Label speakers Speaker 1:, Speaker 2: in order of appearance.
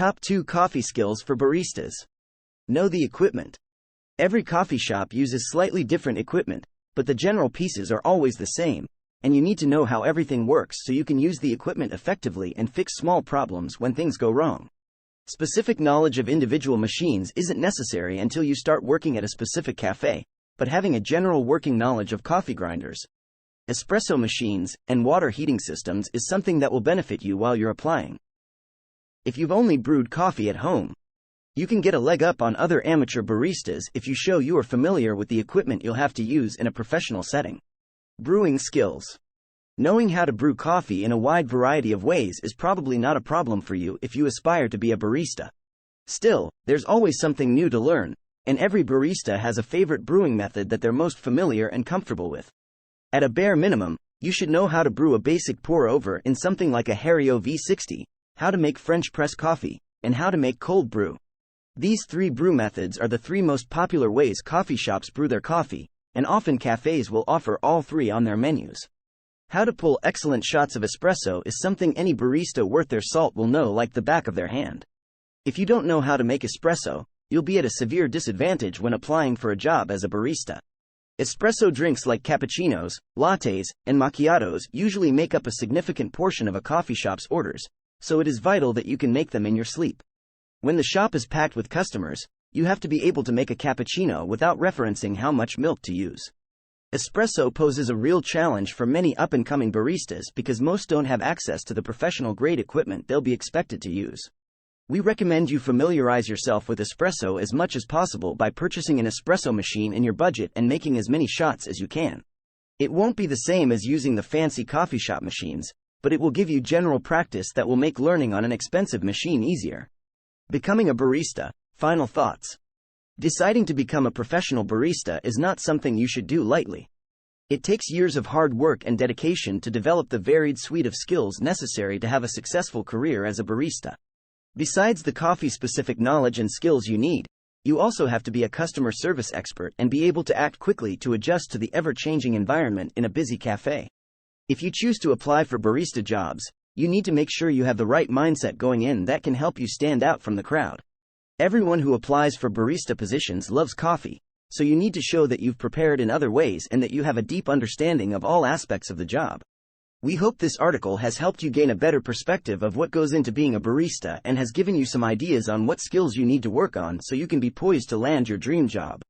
Speaker 1: Top 2 Coffee Skills for Baristas. Know the equipment. Every coffee shop uses slightly different equipment, but the general pieces are always the same, and you need to know how everything works so you can use the equipment effectively and fix small problems when things go wrong. Specific knowledge of individual machines isn't necessary until you start working at a specific cafe, but having a general working knowledge of coffee grinders, espresso machines, and water heating systems is something that will benefit you while you're applying. If you've only brewed coffee at home, you can get a leg up on other amateur baristas if you show you are familiar with the equipment you'll have to use in a professional setting. Brewing skills. Knowing how to brew coffee in a wide variety of ways is probably not a problem for you if you aspire to be a barista. Still, there's always something new to learn, and every barista has a favorite brewing method that they're most familiar and comfortable with. At a bare minimum, you should know how to brew a basic pour-over in something like a Hario V60, how to make French press coffee, and how to make cold brew. These 3 brew methods are the 3 most popular ways coffee shops brew their coffee, and often cafes will offer all 3 on their menus. How to pull excellent shots of espresso is something any barista worth their salt will know like the back of their hand. If you don't know how to make espresso, you'll be at a severe disadvantage when applying for a job as a barista. Espresso drinks like cappuccinos, lattes, and macchiatos usually make up a significant portion of a coffee shop's orders, so it is vital that you can make them in your sleep. When the shop is packed with customers, you have to be able to make a cappuccino without referencing how much milk to use. Espresso poses a real challenge for many up-and-coming baristas because most don't have access to the professional-grade equipment they'll be expected to use. We recommend you familiarize yourself with espresso as much as possible by purchasing an espresso machine in your budget and making as many shots as you can. It won't be the same as using the fancy coffee shop machines, but it will give you general practice that will make learning on an expensive machine easier. Becoming a barista. Final thoughts. Deciding to become a professional barista is not something you should do lightly. It takes years of hard work and dedication to develop the varied suite of skills necessary to have a successful career as a barista. Besides the coffee-specific knowledge and skills you need, you also have to be a customer service expert and be able to act quickly to adjust to the ever-changing environment in a busy cafe. If you choose to apply for barista jobs, you need to make sure you have the right mindset going in that can help you stand out from the crowd. Everyone who applies for barista positions loves coffee, so you need to show that you've prepared in other ways and that you have a deep understanding of all aspects of the job. We hope this article has helped you gain a better perspective of what goes into being a barista and has given you some ideas on what skills you need to work on so you can be poised to land your dream job.